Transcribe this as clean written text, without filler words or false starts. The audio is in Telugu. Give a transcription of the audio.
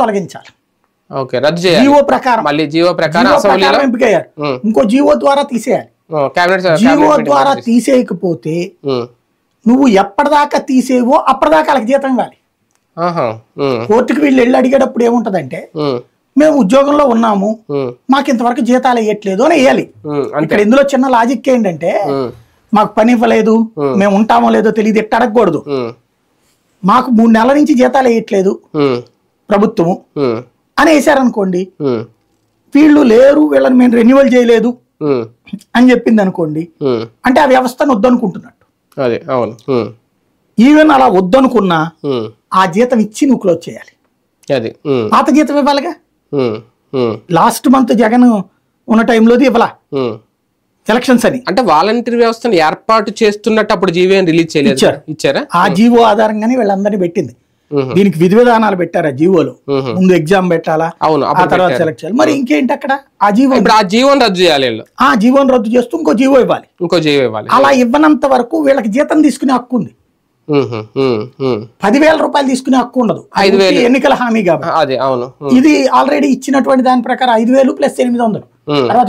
తొలగించాలి. ఓకే, రద్దు చేయాలి. జీవో ప్రకారం, మళ్ళీ జీవో ప్రకారం ఎంపికయ్యారు, ఇంకో జీవో ద్వారా తీసేయాలి. జీవో ద్వారా తీసేయకపోతే నువ్వు ఎప్పటిదాకా తీసేవో అప్పటిదాకా వాళ్ళకి జీతం ఇవ్వాలి. కోర్టుకు వీళ్ళు వెళ్ళి అడిగేటప్పుడు ఏముంటదంటే, మేము ఉద్యోగంలో ఉన్నాము, మాకు ఇంతవరకు జీతాలు వేయట్లేదు అని వేయాలి. ఇక్కడ ఇందులో చిన్న లాజిక్ ఏంటంటే, మాకు పని ఇవ్వలేదు, మేము ఉంటామో లేదో తెలియదు ఎట్ట అడగకూడదు. మాకు 3 నెలల నుంచి జీతాలు వేయట్లేదు ప్రభుత్వము అని వేసారనుకోండి, వీళ్ళు లేరు, వీళ్ళని మేము రెన్యువల్ చేయలేదు అని చెప్పింది అనుకోండి, అంటే ఆ వ్యవస్థను వద్దనుకుంటున్నట్టు. ఈవెన్ అలా వద్దనుకున్నా ఆ జీతం ఇచ్చి నువ్వు క్లోజ్ చేయాలి. పాత జీతం ఇవ్వాలిగా. లాస్ట్ మంత్ జగన్ ఉన్న టైంలోది ఇవ్వాల ఎలక్షన్స్ అని. అంటే వాలంటీర్ వ్యవస్థను ఏర్పాటు చేస్తున్నట్టు అప్పుడు జీవో రిలీజ్ చేయలేదు, ఇచ్చారా? ఆ జీవో ఆధారంగానే వీళ్ళందరినీ పెట్టింది. దీనికి విధి విధానాలు పెట్టారు ఆ జీవోలో. ముందు ఎగ్జామ్ పెట్టాలా, ఆ తర్వాత సెలెక్ట్ చేయాలి. మరి ఇంకేంటి అక్కడ ఆ జీవో, ఆ జీవోని రద్దు చేయాలి. ఆ జీవోని రద్దు చేస్తూ ఇంకో జీవో ఇవ్వాలి. అలా ఇవ్వనంత వరకు వీళ్ళకి జీతం తీసుకునే హక్కు ఉంది. 10,000 రూపాయలు తీసుకునే హక్కు ఉండదు, 5,000 ఎన్నికల హామీ కాబట్టి. ఇది ఆల్రెడీ ఇచ్చినటువంటి దాని ప్రకారం 5,000 + 800 తర్వాత